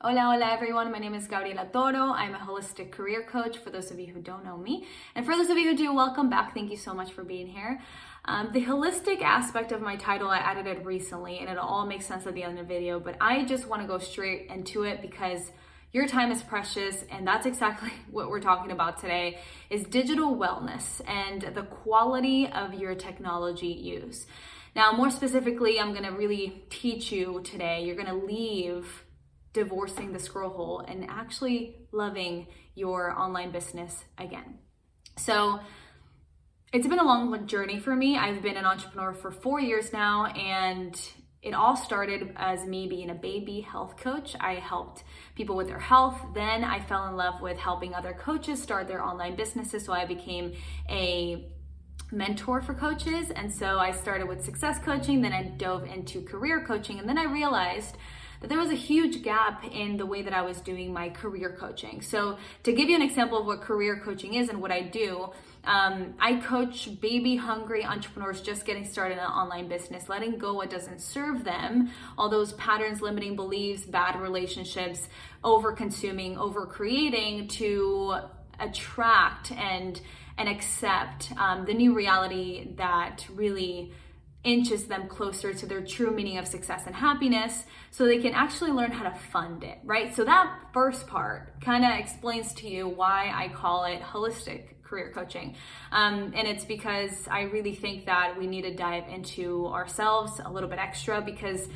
Hola, hola everyone. My name is Gabriela Toro. I'm a holistic career coach for those of you who don't know me. And for those of you who do, welcome back. Thank you so much for being here. The holistic aspect of my title, I added it recently and it'll all make sense at the end of the video, but I just want to go straight into it because your time is precious, and that's exactly what we're talking about today, is digital wellness and the quality of your technology use. Now, more specifically, I'm going to really teach you today. You're going to leave divorcing the scroll hole and actually loving your online business again. So it's been a long journey for me. I've been an entrepreneur for 4 years now, and it all started as me being a baby health coach. I helped people with their health. Then I fell in love with helping other coaches start their online businesses. So I became a mentor for coaches. And so I started with success coaching, then I dove into career coaching. And then I realized that there was a huge gap in the way that I was doing my career coaching. So to give you an example of what career coaching is and what I do, I coach baby hungry entrepreneurs just getting started in an online business, letting go what doesn't serve them, all those patterns, limiting beliefs, bad relationships, over consuming, over creating, to attract and accept the new reality that really inches them closer to their true meaning of success and happiness, so they can actually learn how to fund it, right? So that first part kind of explains to you why I call it holistic career coaching. And it's because I really think that we need to dive into ourselves a little bit extra, because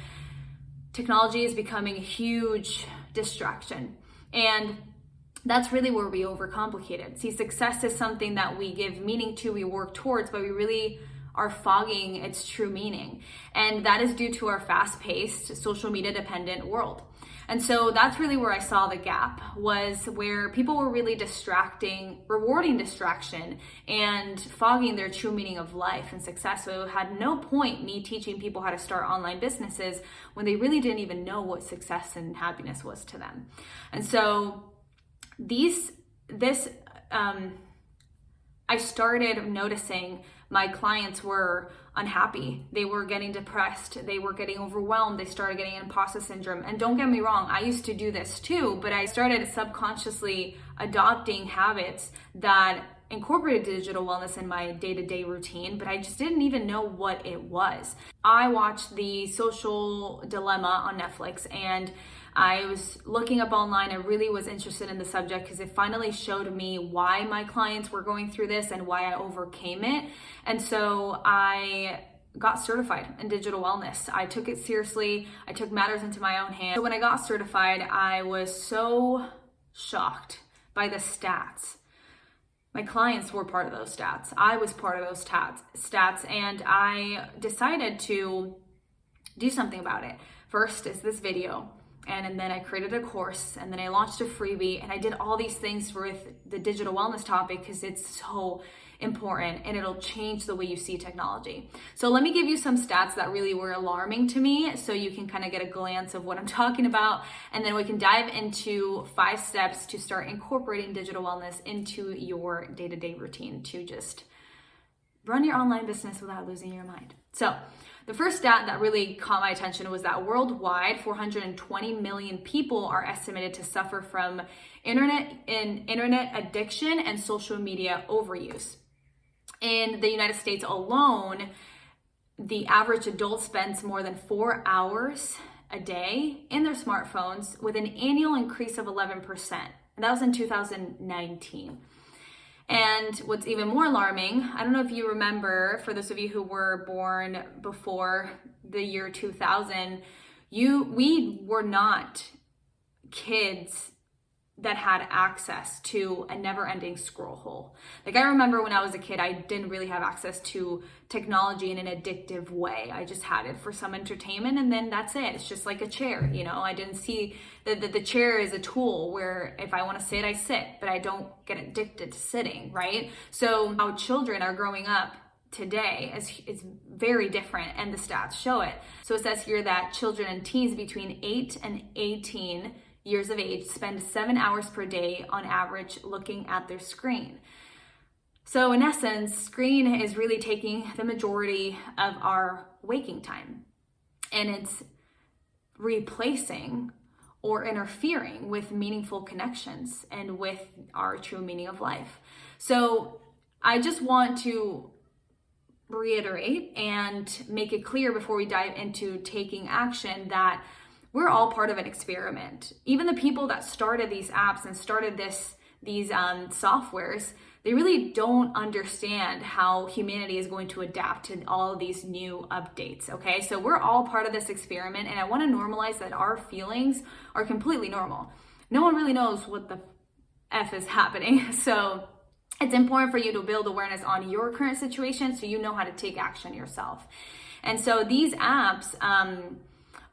technology is becoming a huge distraction. And that's really where we overcomplicate it. See, success is something that we give meaning to, we work towards, but we really are fogging its true meaning. And that is due to our fast-paced, social media dependent world. And so that's really where I saw the gap, was where people were really rewarding distraction and fogging their true meaning of life and success. So it had no point me teaching people how to start online businesses when they really didn't even know what success and happiness was to them. And so I started noticing my clients were unhappy. They were getting depressed. They were getting overwhelmed. They started getting imposter syndrome. And don't get me wrong, I used to do this too, but I started subconsciously adopting habits that incorporated digital wellness in my day-to-day routine, but I just didn't even know what it was. I watched The Social Dilemma on Netflix, and I was looking up online. I really was interested in the subject because it finally showed me why my clients were going through this and why I overcame it. And so I got certified in digital wellness. I took it seriously. I took matters into my own hands. So when I got certified, I was so shocked by the stats. My clients were part of those stats. I was part of those stats, and I decided to do something about it. First is this video. And then I created a course, and then I launched a freebie, and I did all these things with the digital wellness topic because it's so important and it'll change the way you see technology. So let me give you some stats that really were alarming to me so you can kind of get a glance of what I'm talking about, and then we can dive into 5 steps to start incorporating digital wellness into your day-to-day routine to just run your online business without losing your mind. So the first stat that really caught my attention was that worldwide, 420 million people are estimated to suffer from internet addiction and social media overuse. In the United States alone, the average adult spends more than 4 hours a day in their smartphones, with an annual increase of 11%. And that was in 2019. And what's even more alarming, I don't know if you remember, for those of you who were born before the year 2000, we were not kids that had access to a never-ending scroll hole. Like, I remember when I was a kid, I didn't really have access to technology in an addictive way. I just had it for some entertainment, and then that's it. It's just like a chair, you know? I didn't see the chair as a tool where if I want to sit, I sit, but I don't get addicted to sitting, right? So how children are growing up today is very different, and the stats show it. So it says here that children and teens between 8 and 18 years of age spend 7 hours per day on average looking at their screen. So in essence, screen is really taking the majority of our waking time, and it's replacing or interfering with meaningful connections and with our true meaning of life. So I just want to reiterate and make it clear before we dive into taking action that we're all part of an experiment. Even the people that started these apps and started these softwares, they really don't understand how humanity is going to adapt to all of these new updates, okay? So we're all part of this experiment, and I want to normalize that our feelings are completely normal. No one really knows what the F is happening. So it's important for you to build awareness on your current situation so you know how to take action yourself. And so these apps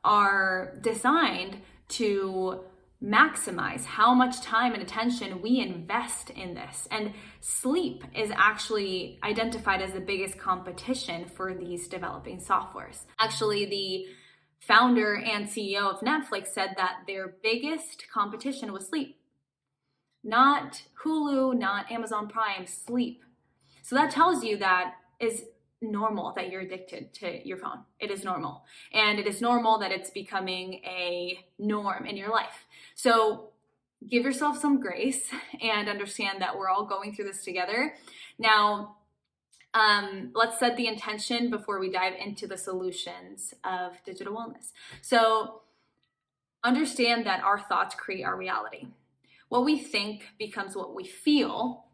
are designed to maximize how much time and attention we invest in this. And sleep is actually identified as the biggest competition for these developing softwares. Actually, the founder and CEO of Netflix said that their biggest competition was sleep. Not Hulu, not Amazon Prime, sleep. So that tells you that is normal that you're addicted to your phone. It is normal. And it is normal that it's becoming a norm in your life. So give yourself some grace and understand that we're all going through this together. Now, let's set the intention before we dive into the solutions of digital wellness. So understand that our thoughts create our reality. What we think becomes what we feel,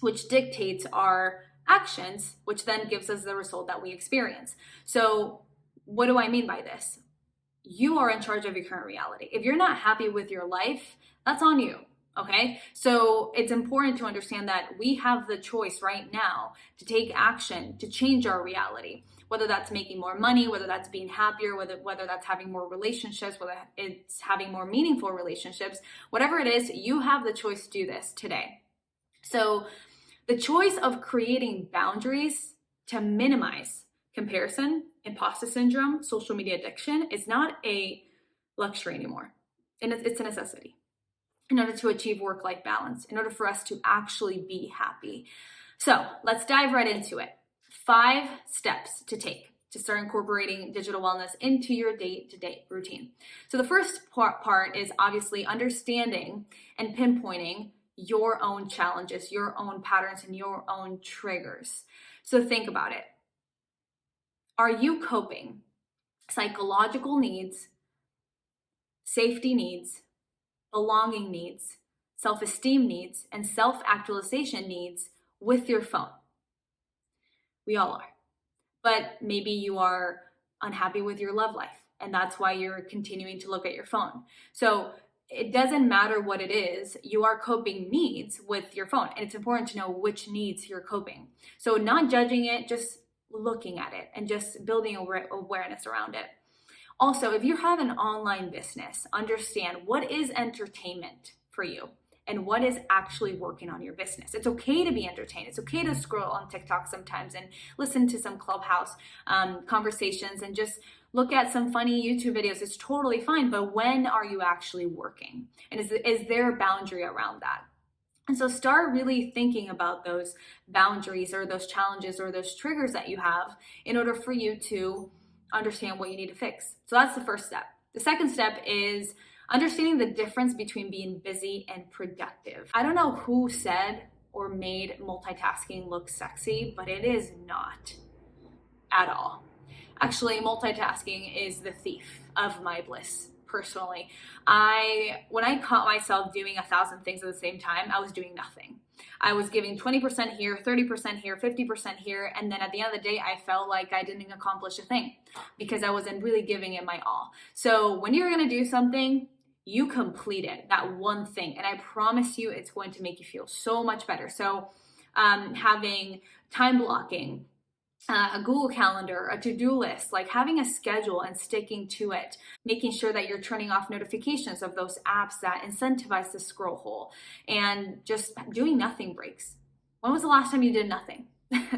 which dictates our actions, which then gives us the result that we experience. So what do I mean by this? You are in charge of your current reality. If you're not happy with your life, that's on you, okay? So it's important to understand that we have the choice right now to take action, to change our reality, whether that's making more money, whether that's being happier, whether that's having more relationships, whether it's having more meaningful relationships, whatever it is, you have the choice to do this today. So the choice of creating boundaries to minimize comparison, imposter syndrome, social media addiction is not a luxury anymore. And it's a necessity in order to achieve work-life balance, in order for us to actually be happy. So let's dive right into it. 5 steps to take to start incorporating digital wellness into your day-to-day routine. So the first part is obviously understanding and pinpointing your own challenges, your own patterns, and your own triggers. So think about it. Are you coping psychological needs, safety needs, belonging needs, self-esteem needs, and self-actualization needs with your phone? We all are. But maybe you are unhappy with your love life, and that's why you're continuing to look at your phone. So it doesn't matter what it is, you are coping needs with your phone. And it's important to know which needs you're coping. So not judging it, just looking at it and just building awareness around it. Also, if you have an online business, understand what is entertainment for you and what is actually working on your business. It's okay to be entertained. It's okay to scroll on TikTok sometimes and listen to some Clubhouse conversations and just look at some funny YouTube videos. It's totally fine, but when are you actually working? And is there a boundary around that? And so start really thinking about those boundaries or those challenges or those triggers that you have in order for you to understand what you need to fix. So that's the first step. The second step is understanding the difference between being busy and productive. I don't know who said or made multitasking look sexy, but it is not at all. Actually, multitasking is the thief of my bliss, personally. When I caught myself doing 1,000 things at the same time, I was doing nothing. I was giving 20% here, 30% here, 50% here, and then at the end of the day, I felt like I didn't accomplish a thing because I wasn't really giving it my all. So when you're gonna do something, you complete it, that one thing, and I promise you it's going to make you feel so much better. So having time blocking, a Google Calendar, a to-do list, like having a schedule and sticking to it, making sure that you're turning off notifications of those apps that incentivize the scroll hole, and just doing nothing breaks. When was the last time you did nothing?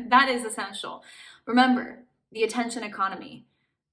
That is essential. Remember, the attention economy.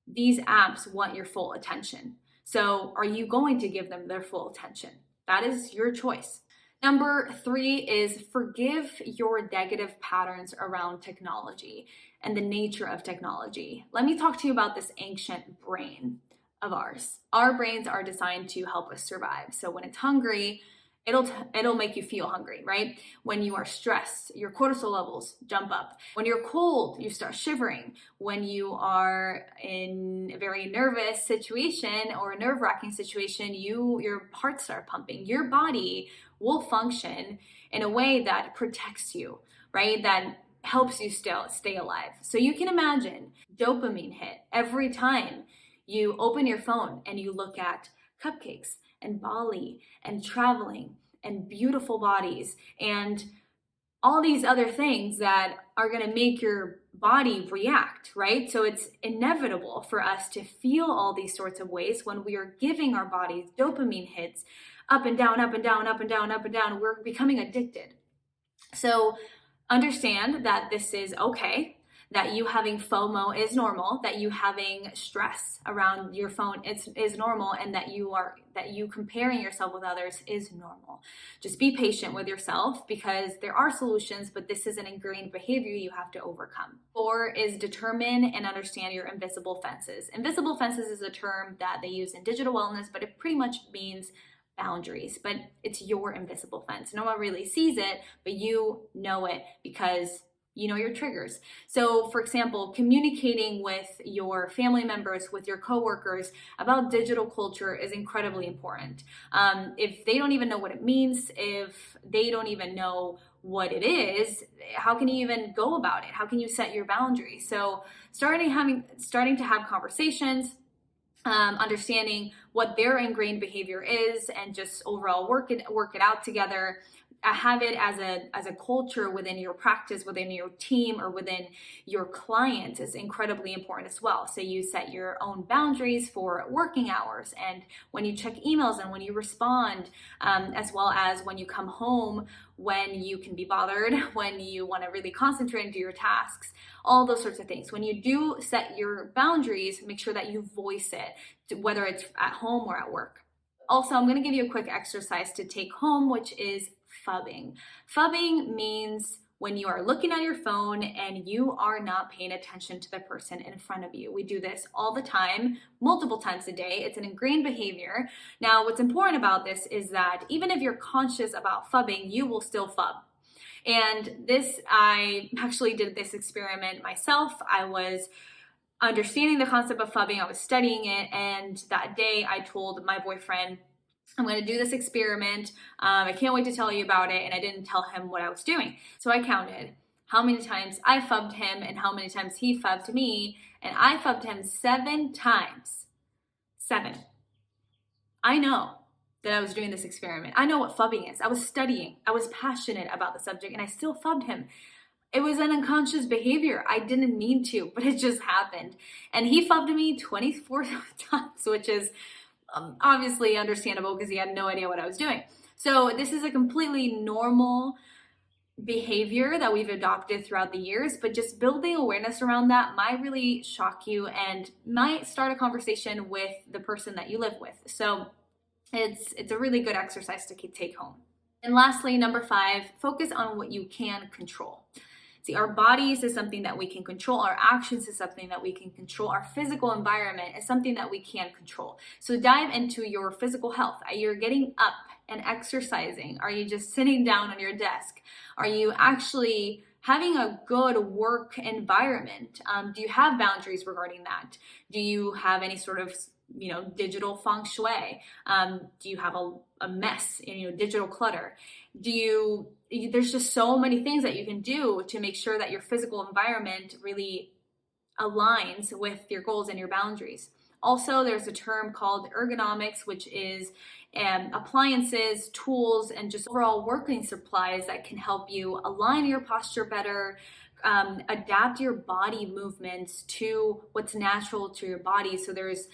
These apps want your full attention. So are you going to give them their full attention? That is your choice. Number 3 is forgive your negative patterns around technology and the nature of technology. Let me talk to you about this ancient brain. of ours. Our brains are designed to help us survive. So when it's hungry, it'll make you feel hungry, right? When you are stressed, your cortisol levels jump up. When you're cold, you start shivering. When you are in a very nervous situation or a nerve-wracking situation, your heart starts pumping. Your body will function in a way that protects you, right? That helps you still stay alive. So you can imagine dopamine hit every time you open your phone and you look at cupcakes and Bali and traveling and beautiful bodies and all these other things that are going to make your body react, right? So it's inevitable for us to feel all these sorts of ways when we are giving our bodies dopamine hits up and down, up and down, up and down, up and down. We're becoming addicted. So understand that this is okay, that you having FOMO is normal, that you having stress around your phone is normal, and that you comparing yourself with others is normal. Just be patient with yourself because there are solutions, but this is an ingrained behavior you have to overcome. 4 is determine and understand your invisible fences. Invisible fences is a term that they use in digital wellness, but it pretty much means boundaries, but it's your invisible fence. No one really sees it, but you know it because you know your triggers. So for example, communicating with your family members, with your coworkers about digital culture is incredibly important. If they don't even know what it means, if they don't even know what it is, how can you even go about it? How can you set your boundaries? So starting to have conversations, understanding what their ingrained behavior is, and just overall work it out together. Have it as a culture within your practice, within your team, or within your clients is incredibly important as well. So you set your own boundaries for working hours and when you check emails and when you respond, as well as when you come home, when you can be bothered, when you want to really concentrate and do your tasks, all those sorts of things. When you do set your boundaries, make sure that you voice it, whether it's at home or at work. Also, I'm going to give you a quick exercise to take home, which is fubbing. Fubbing means when you are looking at your phone and you are not paying attention to the person in front of you. We do this all the time, multiple times a day. It's an ingrained behavior. Now, what's important about this is that even if you're conscious about fubbing, you will still fub. And I actually did this experiment myself. I was understanding the concept of fubbing, I was studying it, and that day I told my boyfriend, I'm going to do this experiment. I can't wait to tell you about it. And I didn't tell him what I was doing. So I counted how many times I fubbed him and how many times he fubbed me. And I fubbed him 7 times. 7. I know that I was doing this experiment. I know what fubbing is. I was studying. I was passionate about the subject and I still fubbed him. It was an unconscious behavior. I didn't mean to, but it just happened. And he fubbed me 24 times, which is obviously understandable because he had no idea what I was doing. So this is a completely normal behavior that we've adopted throughout the years, but just building awareness around that might really shock you and might start a conversation with the person that you live with. So it's a really good exercise to take home. And lastly, number 5, focus on what you can control. See, our bodies is something that we can control. Our actions is something that we can control. Our physical environment is something that we can control. So dive into your physical health. Are you getting up and exercising? Are you just sitting down on your desk? Are you actually having a good work environment? Do you have boundaries regarding that? Do you have any sort of digital feng shui? Do you have a mess, digital clutter? There's just so many things that you can do to make sure that your physical environment really aligns with your goals and your boundaries. Also, there's a term called ergonomics, which is appliances, tools, and just overall working supplies that can help you align your posture better, adapt your body movements to what's natural to your body. So there's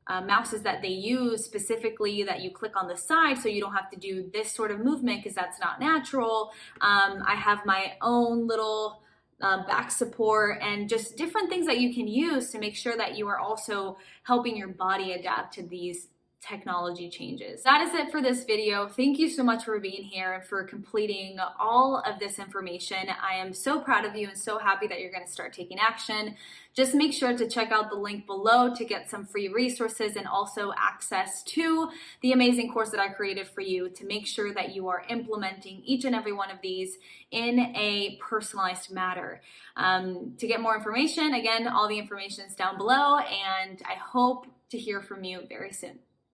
mouses that they use specifically that you click on the side so you don't have to do this sort of movement because that's not natural. I have my own little back support and just different things that you can use to make sure that you are also helping your body adapt to these technology changes. That is it for this video. Thank you so much for being here and for completing all of this information. I am so proud of you and so happy that you're going to start taking action. Just make sure to check out the link below to get some free resources and also access to the amazing course that I created for you to make sure that you are implementing each and every one of these in a personalized manner. To get more information, again, all the information is down below, and I hope to hear from you very soon.